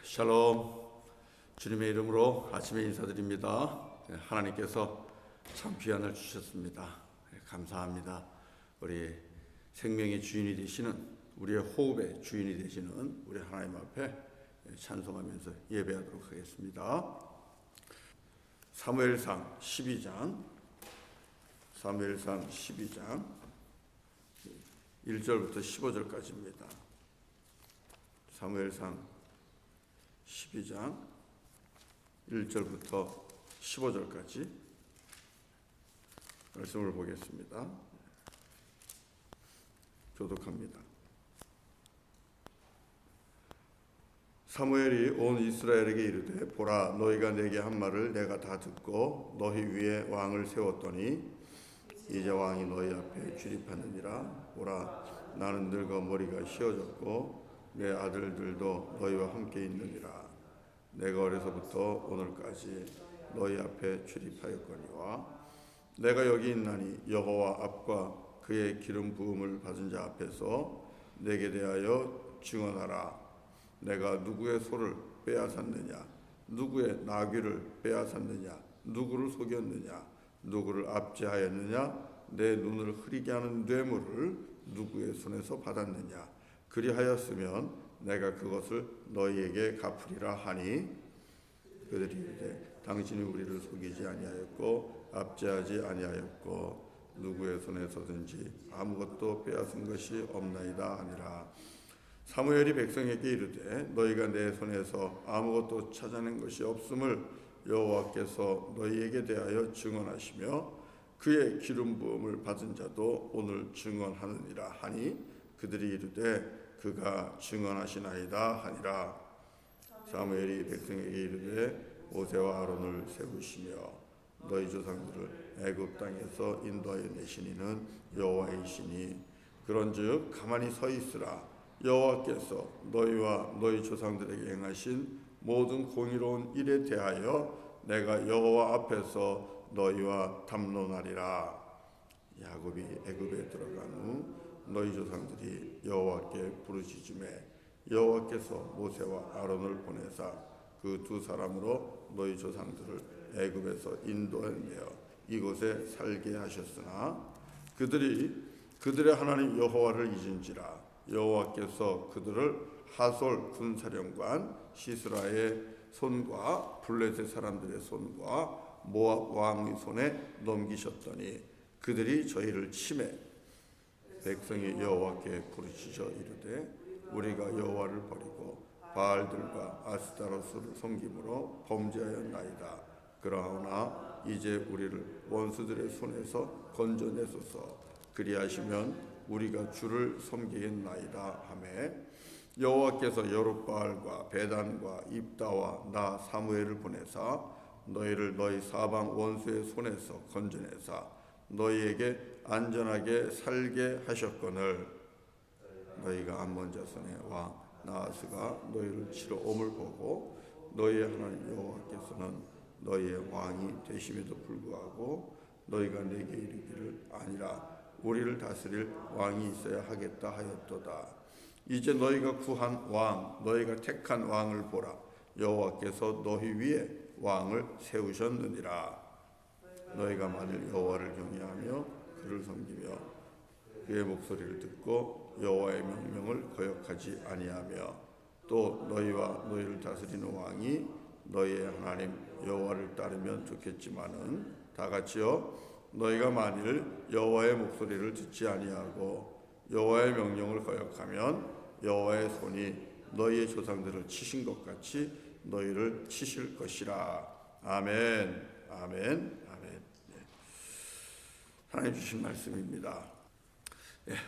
샬롬. 주님의 이름으로 아침에 인사드립니다. 하나님께서 참 귀한 날 주셨습니다. 감사합니다. 우리 생명의 주인이 되시는, 우리의 호흡의 주인이 되시는 우리 하나님 앞에 찬송하면서 예배하도록 하겠습니다. 사무엘상 12장 1절부터 15절까지입니다. 사무엘상 12장 1절부터 15절까지 말씀을 보겠습니다. 교독합니다. 사무엘이 온 이스라엘에게 이르되, 보라, 너희가 내게 한 말을 내가 다 듣고 너희 위에 왕을 세웠더니 이제 왕이 너희 앞에 출입하느니라. 보라, 나는 늙어 머리가 휘어졌고 내 아들들도 너희와 함께 있느니라. 내가 어려서부터 오늘까지 너희 앞에 출입하였거니와 내가 여기 있나니 여호와 앞과 그의 기름 부음을 받은 자 앞에서 내게 대하여 증언하라. 내가 누구의 소를 빼앗았느냐, 누구의 나귀를 빼앗았느냐, 누구를 속였느냐, 누구를 압제하였느냐, 내 눈을 흐리게 하는 뇌물을 누구의 손에서 받았느냐. 그리하였으면 내가 그것을 너희에게 갚으리라 하니, 그들이 이르되, 당신이 우리를 속이지 아니하였고 압제하지 아니하였고 누구의 손에서든지 아무것도 빼앗은 것이 없나이다 하니라. 사무엘이 백성에게 이르되, 너희가 내 손에서 아무것도 찾아낸 것이 없음을 여호와께서 너희에게 대하여 증언하시며 그의 기름 부음을 받은 자도 오늘 증언하느니라 하니, 그들이 이르되 그가 증언하시나이다 하니라. 사무엘이 백성에게 이르되, 모세와 아론을 세우시며 너희 조상들을 애굽 땅에서 인도하여 내신 이는 여호와이시니 그런즉 가만히 서 있으라. 여호와께서 너희와 너희 조상들에게 행하신 모든 공의로운 일에 대하여 내가 여호와 앞에서 너희와 담론하리라. 야곱이 애굽에 들어간 후 너희 조상들이 여호와께 부르짖음에 여호와께서 모세와 아론을 보내사 그 두 사람으로 너희 조상들을 애굽에서 인도하여 이곳에 살게 하셨으나 그들의 하나님 여호와를 잊은지라. 여호와께서 그들을 하솔 군사령관 시스라의 손과 블레셋 사람들의 손과 모압 왕의 손에 넘기셨더니 그들이 저희를 치매 백성이 여호와께 부르짖어 이르되, 우리가 여호와를 버리고 바알들과 아스타로스를 섬김으로 범죄하였나이다. 그러나 이제 우리를 원수들의 손에서 건져내소서. 그리하시면 우리가 주를 섬기겠나이다 하매, 여호와께서 여룹바알과 베단과 입다와 나 사무엘을 보내사 너희를 너희 사방 원수의 손에서 건져내사 너희에게 안전하게 살게 하셨거늘, 너희가 암몬 자손의 왕 나하스가 너희를 치러 옴을 보고 너희의 하나님 여호와께서는 너희의 왕이 되심에도 불구하고 너희가 내게 이르기를, 아니라 우리를 다스릴 왕이 있어야 하겠다 하였도다. 이제 너희가 구한 왕, 너희가 택한 왕을 보라. 여호와께서 너희 위에 왕을 세우셨느니라. 너희가 만일 여호와를 경외하며 그를 섬기며 그의 목소리를 듣고 여호와의 명령을 거역하지 아니하며 또 너희와 너희를 다스리는 왕이 너희의 하나님 여호와를 따르면 좋겠지만은 다같이요, 너희가 만일 여호와의 목소리를 듣지 아니하고 여호와의 명령을 거역하면 여호와의 손이 너희의 조상들을 치신 것 같이 너희를 치실 것이라. 아멘. 아멘. 아멘. 하나님 주신 말씀입니다.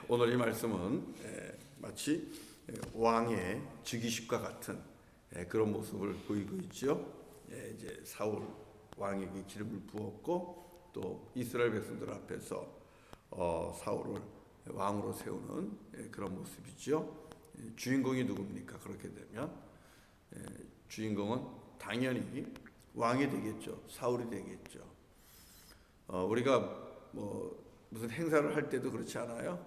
오늘 이 말씀은 마치 왕의 즉위식과 같은 그런 모습을 보이고 있죠. 이제 사울 왕에게 기름을 부었고 또 이스라엘 백성들 앞에서 사울을 왕으로 세우는 그런 모습이죠. 주인공이 누굽니까? 그렇게 되면 주인공은 당연히 왕이 되겠죠. 사울이 되겠죠. 우리가 무슨 행사를 할 때도 그렇지 않아요?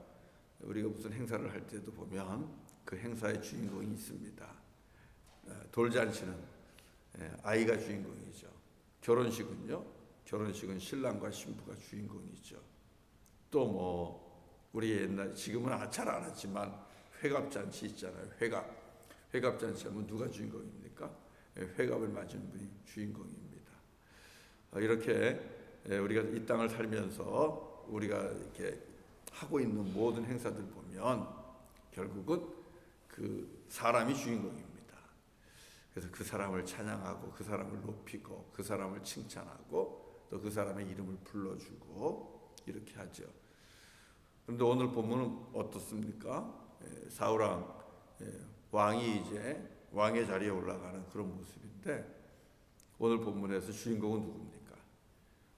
우리가 무슨 행사를 할 때도 보면 그 행사의 주인공이 있습니다. 돌잔치는 아이가 주인공이죠. 결혼식은요. 결혼식은 신랑과 신부가 주인공이죠. 또 뭐 우리 옛날 지금은 잘 안 하지만 회갑잔치 있잖아요. 회갑잔치 하면 누가 주인공입니까? 회갑을 맞은 분이 주인공입니다. 이렇게 우리가 이 땅을 살면서 우리가 이렇게 하고 있는 모든 행사들 보면 결국은 그 사람이 주인공입니다. 그래서 그 사람을 찬양하고 그 사람을 높이고 그 사람을 칭찬하고 또 그 사람의 이름을 불러주고 이렇게 하죠. 그런데 오늘 본문은 어떻습니까? 사울 왕이 이제 왕의 자리에 올라가는 그런 모습인데 오늘 본문에서 주인공은 누굽니까?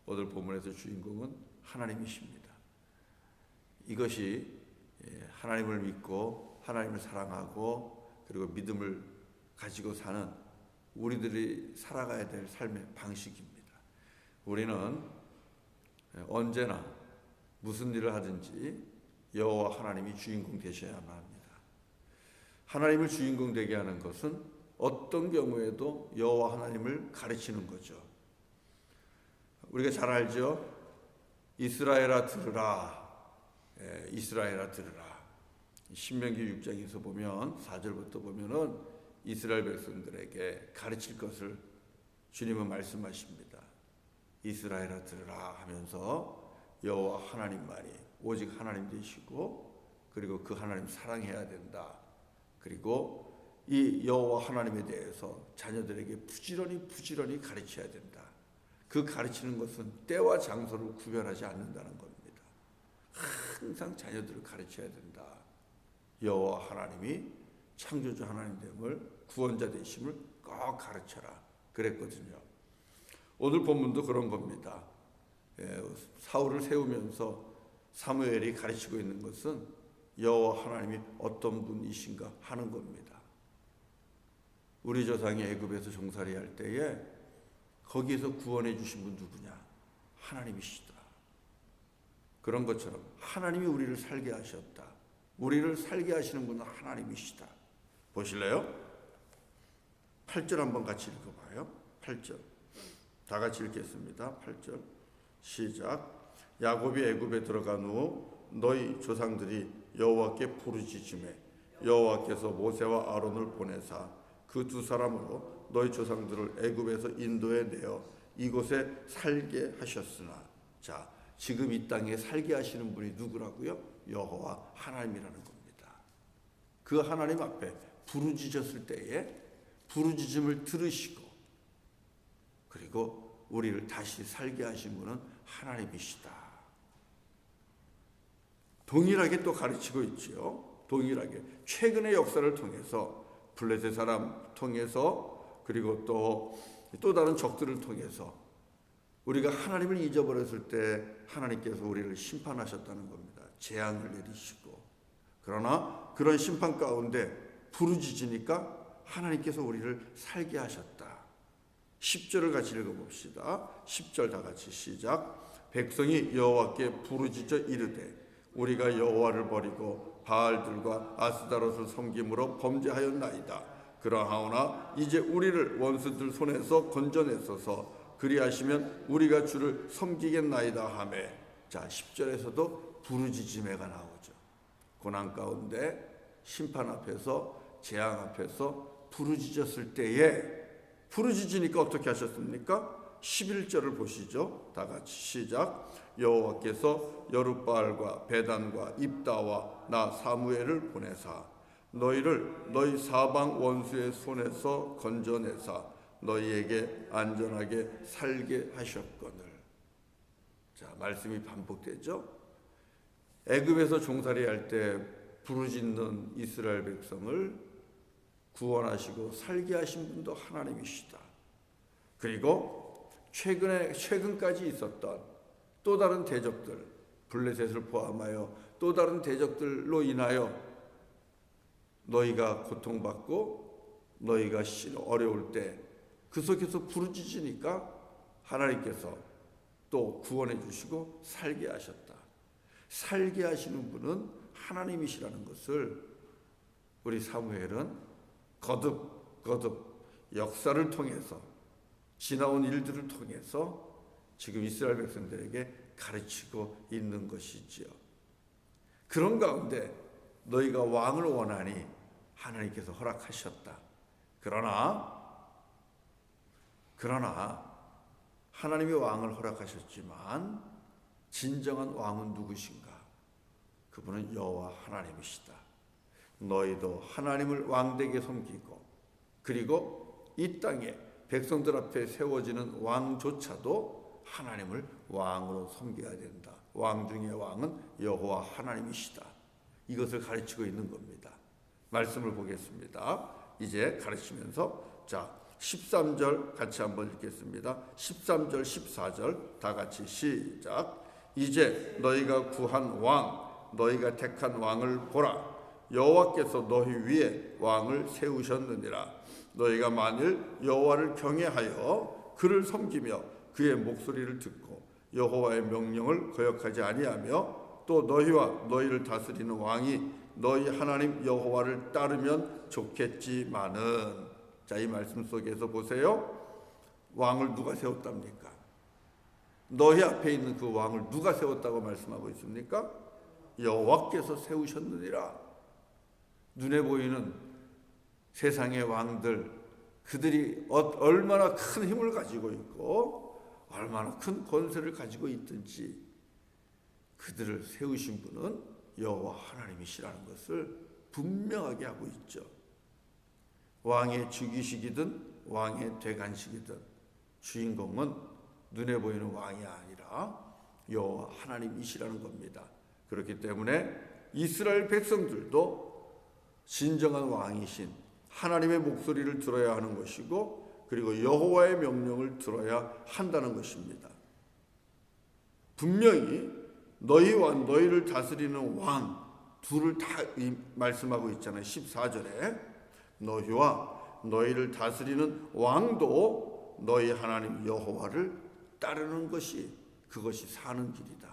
오늘 본문에서 주인공은 하나님이십니다. 이것이 하나님을 믿고 하나님을 사랑하고 그리고 믿음을 가지고 사는 우리들이 살아가야 될 삶의 방식입니다. 우리는 언제나 무슨 일을 하든지 여호와 하나님이 주인공 되셔야만 합니다. 하나님을 주인공 되게 하는 것은 어떤 경우에도 여호와 하나님을 가르치는 거죠. 우리가 잘 알죠. 이스라엘아 들으라. 이스라엘아 들으라. 신명기 6장에서 보면 4절부터 보면은 이스라엘 백성들에게 가르칠 것을 주님은 말씀하십니다. 이스라엘아 들으라 하면서 여호와 하나님만이 오직 하나님 되시고 그리고 그 하나님 사랑해야 된다. 그리고 이 여호와 하나님에 대해서 자녀들에게 부지런히 가르쳐야 된다. 그 가르치는 것은 때와 장소를 구별하지 않는다는 겁니다. 항상 자녀들을 가르쳐야 된다. 여호와 하나님이 창조주 하나님 됨을 구원자 되심을 꼭 가르쳐라 그랬거든요. 오늘 본문도 그런 겁니다. 사울을 세우면서 사무엘이 가르치고 있는 것은 여호와 하나님이 어떤 분이신가 하는 겁니다. 우리 조상이 애굽에서 종살이 할 때에 거기에서 구원해 주신 분 누구냐? 하나님이시다. 그런 것처럼 하나님이 우리를 살게 하셨다. 우리를 살게 하시는 분은 하나님이시다. 보실래요? 8절 한번 같이 읽어봐요. 8절 다 같이 읽겠습니다. 8절 시작. 야곱이 애굽에 들어간 후 너희 조상들이 여호와께 부르짖음에 여호와께서 모세와 아론을 보내사 그 두 사람으로 너희 조상들을 애굽에서 인도해 내어 이곳에 살게 하셨으나. 자, 지금 이 땅에 살게 하시는 분이 누구라고요? 여호와 하나님이라는 겁니다. 그 하나님 앞에 부르짖었을 때에 부르짖음을 들으시고 그리고 우리를 다시 살게 하신 분은 하나님이시다. 동일하게 또 가르치고 있지요. 동일하게 최근의 역사를 통해서 블레셋 사람 통해서 그리고 또 다른 적들을 통해서 우리가 하나님을 잊어버렸을 때 하나님께서 우리를 심판하셨다는 겁니다. 재앙을 내리시고. 그러나 그런 심판 가운데 부르짖으니까 하나님께서 우리를 살게 하셨다. 10절을 같이 읽어봅시다. 10절 다 같이 시작. 백성이 여호와께 부르짖어 이르되 우리가 여호와를 버리고 바알들과 아스다롯을 섬김으로 범죄하였나이다. 그러하오나 이제 우리를 원수들 손에서 건져내소서. 그리하시면 우리가 주를 섬기겠나이다 하매. 자, 10절에서도 부르짖음에가 나오죠. 고난 가운데 심판 앞에서 재앙 앞에서 부르짖었을 때에 부르짖으니까 어떻게 하셨습니까? 11절을 보시죠. 다 같이 시작. 여호와께서 여룻바알과 베단과 입다와 나 사무엘을 보내사 너희를 너희 사방 원수의 손에서 건져내사 너희에게 안전하게 살게 하셨거늘. 자, 말씀이 반복되죠. 애굽에서 종살이 할 때 부르짖는 이스라엘 백성을 구원하시고 살게 하신 분도 하나님이시다. 그리고 최근까지 있었던 또 다른 대적들, 블레셋을 포함하여 또 다른 대적들로 인하여 너희가 고통받고 너희가 어려울 때 그 속에서 부르짖으니까 하나님께서 또 구원해 주시고 살게 하셨다. 살게 하시는 분은 하나님이시라는 것을 우리 사무엘은 거듭 거듭 역사를 통해서 지나온 일들을 통해서 지금 이스라엘 백성들에게 가르치고 있는 것이지요. 그런 가운데 너희가 왕을 원하니 하나님께서 허락하셨다. 그러나 하나님이 왕을 허락하셨지만 진정한 왕은 누구신가? 그분은 여호와 하나님이시다. 너희도 하나님을 왕되게 섬기고 그리고 이 땅에 백성들 앞에 세워지는 왕조차도 하나님을 왕으로 섬겨야 된다. 왕 중의 왕은 여호와 하나님이시다. 이것을 가르치고 있는 겁니다. 말씀을 보겠습니다. 이제 가르치면서 13절 같이 한번 읽겠습니다. 13절 14절 다 같이 시작. 이제 너희가 구한 왕 너희가 택한 왕을 보라. 여호와께서 너희 위에 왕을 세우셨느니라. 너희가 만일 여호와를 경외하여 그를 섬기며 그의 목소리를 듣고 여호와의 명령을 거역하지 아니하며 또 너희와 너희를 다스리는 왕이 너희 하나님 여호와를 따르면 좋겠지만은. 자, 이 말씀 속에서 보세요. 왕을 누가 세웠답니까? 너희 앞에 있는 그 왕을 누가 세웠다고 말씀하고 있습니까? 여호와께서 세우셨느니라. 눈에 보이는 세상의 왕들, 그들이 얼마나 큰 힘을 가지고 있고 얼마나 큰 권세를 가지고 있든지 그들을 세우신 분은 여호와 하나님이시라는 것을 분명하게 하고 있죠. 왕의 즉위식이든 왕의 대관식이든 주인공은 눈에 보이는 왕이 아니라 여호와 하나님이시라는 겁니다. 그렇기 때문에 이스라엘 백성들도 진정한 왕이신 하나님의 목소리를 들어야 하는 것이고 그리고 여호와의 명령을 들어야 한다는 것입니다. 분명히 너희와 너희를 다스리는 왕 둘을 다 말씀하고 있잖아요. 14절에 너희와 너희를 다스리는 왕도 너희 하나님 여호와를 따르는 것이 그것이 사는 길이다.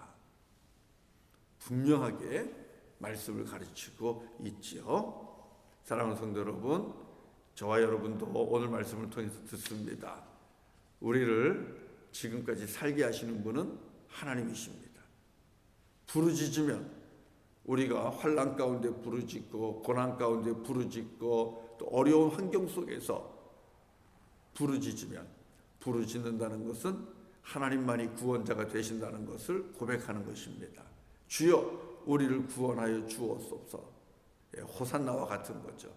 분명하게 말씀을 가르치고 있지요. 사랑하는 성도 여러분, 저와 여러분도 오늘 말씀을 통해서 듣습니다. 우리를 지금까지 살게 하시는 분은 하나님이십니다. 부르짖으면 우리가 환난 가운데 부르짖고 고난 가운데 부르짖고 또 어려운 환경 속에서 부르짖으면 부르짖는다는 것은 하나님만이 구원자가 되신다는 것을 고백하는 것입니다. 주여 우리를 구원하여 주옵소서. 호산나와 같은 거죠.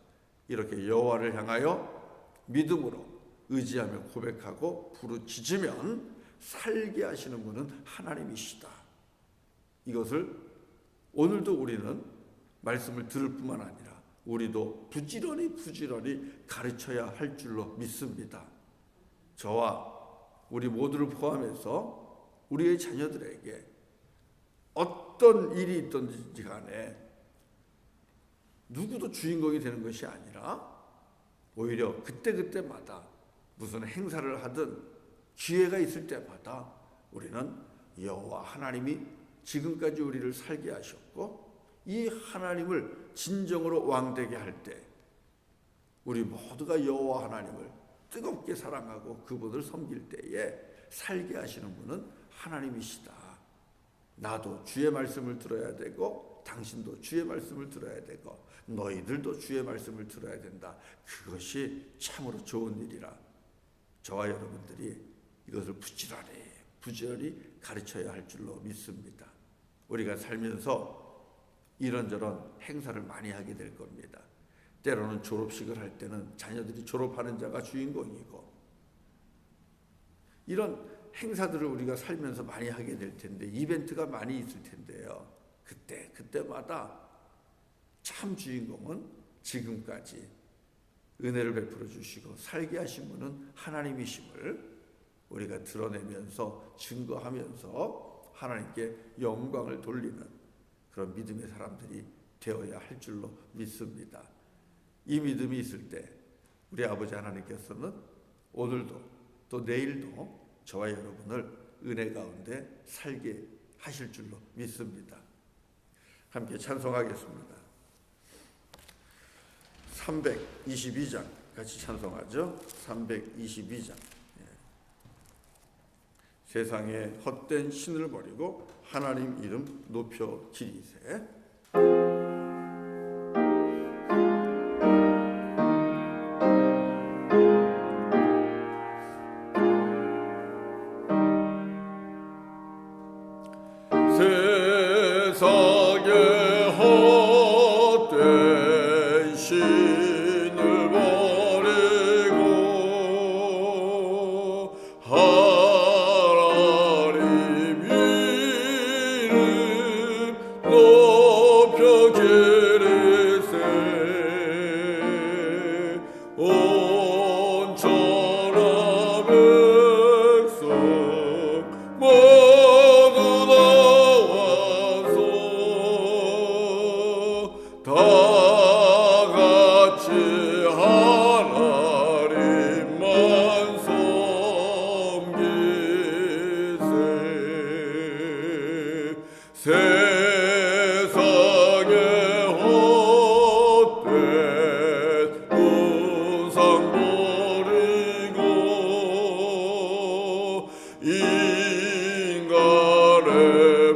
이렇게 여호와를 향하여 믿음으로 의지하며 고백하고 부르짖으면 살게 하시는 분은 하나님이시다. 이것을 오늘도 우리는 말씀을 들을 뿐만 아니라 우리도 부지런히 가르쳐야 할 줄로 믿습니다. 저와 우리 모두를 포함해서 우리의 자녀들에게 어떤 일이 있든지 간에 누구도 주인공이 되는 것이 아니라 오히려 그때그때마다 무슨 행사를 하든 기회가 있을 때마다 우리는 여호와 하나님이 지금까지 우리를 살게 하셨고 이 하나님을 진정으로 왕되게 할 때 우리 모두가 여호와 하나님을 뜨겁게 사랑하고 그분을 섬길 때에 살게 하시는 분은 하나님이시다. 나도 주의 말씀을 들어야 되고 당신도 주의 말씀을 들어야 되고 너희들도 주의 말씀을 들어야 된다. 그것이 참으로 좋은 일이라 저와 여러분들이 이것을 부지런히 가르쳐야 할 줄로 믿습니다. 우리가 살면서 이런저런 행사를 많이 하게 될 겁니다. 때로는 졸업식을 할 때는 자녀들이 졸업하는 자가 주인공이고 이런 행사들을 우리가 살면서 많이 하게 될 텐데 이벤트가 많이 있을 텐데요. 그때마다 참 주인공은 지금까지 은혜를 베풀어 주시고 살게 하신 분은 하나님이심을 우리가 드러내면서 증거하면서 하나님께 영광을 돌리는 그런 믿음의 사람들이 되어야 할 줄로 믿습니다. 이 믿음이 있을 때 우리 아버지 하나님께서는 오늘도 또 내일도 저와 여러분을 은혜 가운데 살게 하실 줄로 믿습니다. 함께 찬송하겠습니다. 322장 같이 찬송하죠. 322장. 세상에 헛된 신을 버리고 하나님 이름 높여 기리세. 세상에 헛된 신을 버리고 하나님 이름 높여 기리세. 온 천하 백성 모두 나와서 다 같이 하나님만 섬기세. 세상에 헛된 우상 버리고 인간의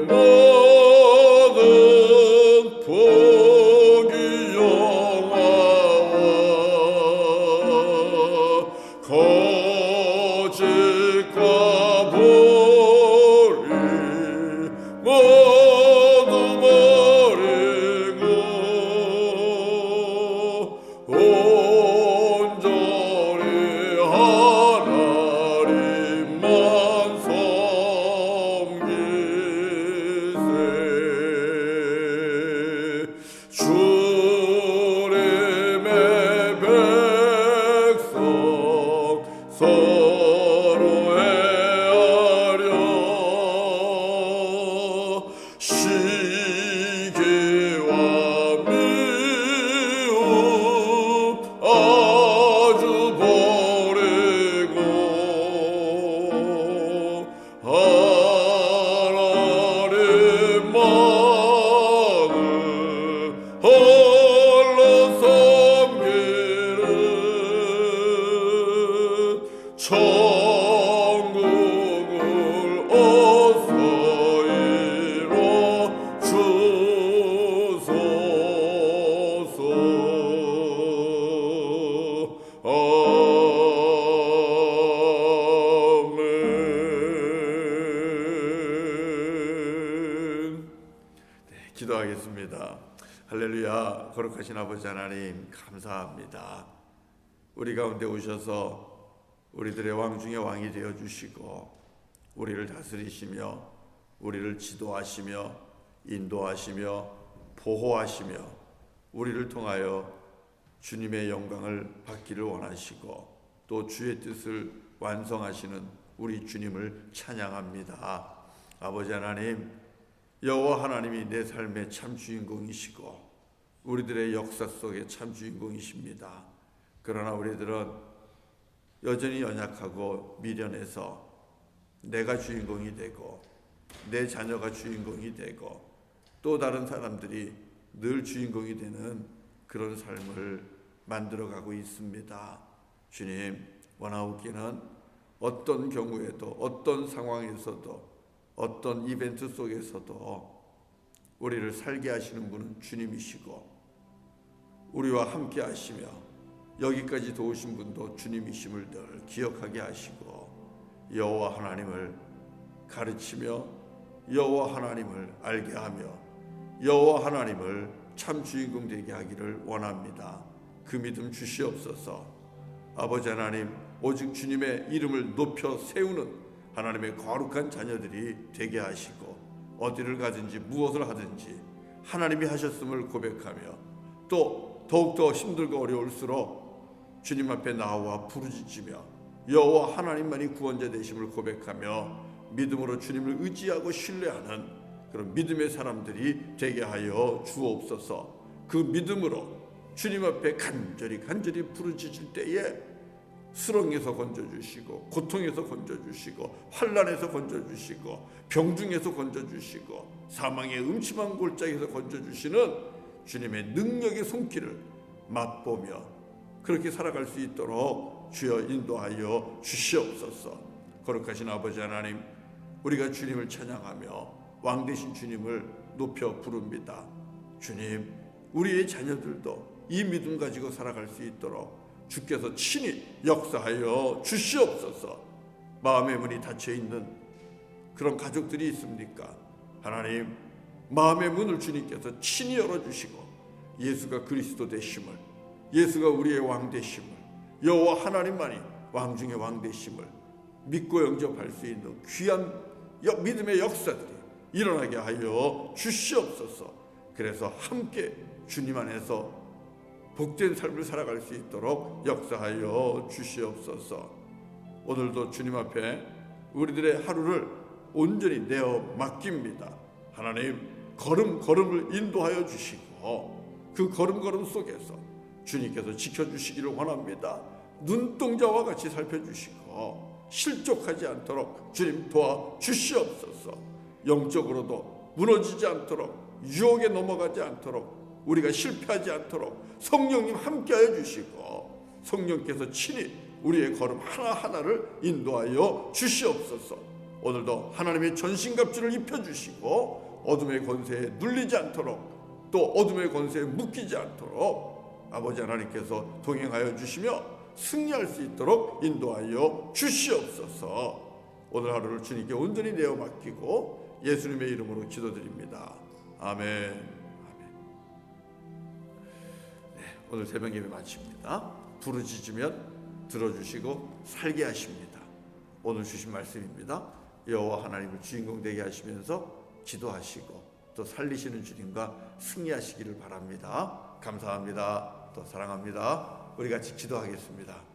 모든 복이 영화와 거짓과 불의 모두 버리고 온전히 하나님만 섬기세. 주님의 백성 서로 헤아려 시기와 미움 아주 버리고 하나님만을 홀로 섬기는 천국을 어서 이뤄 주소서. 아멘. 기도하겠습니다. 할렐루야. 거룩하신 아버지 하나님 감사합니다. 우리 가운데 오셔서 우리들의 왕 중에 왕이 되어 주시고 우리를 다스리시며 우리를 지도하시며 인도하시며 보호하시며 우리를 통하여 주님의 영광을 받기를 원하시고 또 주의 뜻을 완성하시는 우리 주님을 찬양합니다. 아버지 하나님, 여호와 하나님이 내 삶의 참 주인공이시고 우리들의 역사 속의 참 주인공이십니다. 그러나 우리들은 여전히 연약하고 미련해서 내가 주인공이 되고 내 자녀가 주인공이 되고 또 다른 사람들이 늘 주인공이 되는 그런 삶을 만들어가고 있습니다. 주님, 원하옵기는 어떤 경우에도 어떤 상황에서도 어떤 이벤트 속에서도 우리를 살게 하시는 분은 주님이시고 우리와 함께 하시며 여기까지 도우신 분도 주님이심을 늘 기억하게 하시고 여호와 하나님을 가르치며 여호와 하나님을 알게 하며 여호와 하나님을 참 주인공 되게 하기를 원합니다. 그 믿음 주시옵소서. 아버지 하나님, 오직 주님의 이름을 높여 세우는 하나님의 거룩한 자녀들이 되게 하시고 어디를 가든지 무엇을 하든지 하나님이 하셨음을 고백하며 또 더욱더 힘들고 어려울수록 주님 앞에 나와 부르짖으며 여호와 하나님만이 구원자 되심을 고백하며 믿음으로 주님을 의지하고 신뢰하는 그런 믿음의 사람들이 되게 하여 주옵소서. 그 믿음으로 주님 앞에 간절히 부르짖을 때에 수렁에서 건져주시고 고통에서 건져주시고 환난에서 건져주시고 병중에서 건져주시고 사망의 음침한 골짜기에서 건져주시는 주님의 능력의 손길을 맛보며 그렇게 살아갈 수 있도록 주여 인도하여 주시옵소서. 거룩하신 아버지 하나님, 우리가 주님을 찬양하며 왕 되신 주님을 높여 부릅니다. 주님, 우리의 자녀들도 이 믿음 가지고 살아갈 수 있도록 주께서 친히 역사하여 주시옵소서. 마음의 문이 닫혀 있는 그런 가족들이 있습니까? 하나님, 마음의 문을 주님께서 친히 열어주시고 예수가 그리스도 되심을, 예수가 우리의 왕 되심을, 여호와 하나님만이 왕 중의 왕 되심을 믿고 영접할 수 있는 귀한 믿음의 역사들이 일어나게 하여 주시옵소서. 그래서 함께 주님 안에서 복된 삶을 살아갈 수 있도록 역사하여 주시옵소서. 오늘도 주님 앞에 우리들의 하루를 온전히 내어 맡깁니다. 하나님, 걸음걸음을 인도하여 주시고 그 걸음걸음 속에서 주님께서 지켜주시기를 원합니다. 눈동자와 같이 살펴주시고 실족하지 않도록 주님 도와주시옵소서. 영적으로도 무너지지 않도록, 유혹에 넘어가지 않도록, 우리가 실패하지 않도록 성령님 함께하여 주시고 성령께서 친히 우리의 걸음 하나하나를 인도하여 주시옵소서. 오늘도 하나님의 전신갑주를 입혀주시고 어둠의 권세에 눌리지 않도록, 또 어둠의 권세에 묶이지 않도록 아버지 하나님께서 동행하여 주시며 승리할 수 있도록 인도하여 주시옵소서. 오늘 하루를 주님께 온전히 내어 맡기고 예수님의 이름으로 기도드립니다. 아멘. 오늘 새벽 예배 마칩니다. 부르짖으면 들어주시고 살게 하십니다. 오늘 주신 말씀입니다. 여호와 하나님을 주인공 되게 하시면서 기도하시고 또 살리시는 주님과 승리하시기를 바랍니다. 감사합니다. 또 사랑합니다. 우리 같이 기도하겠습니다.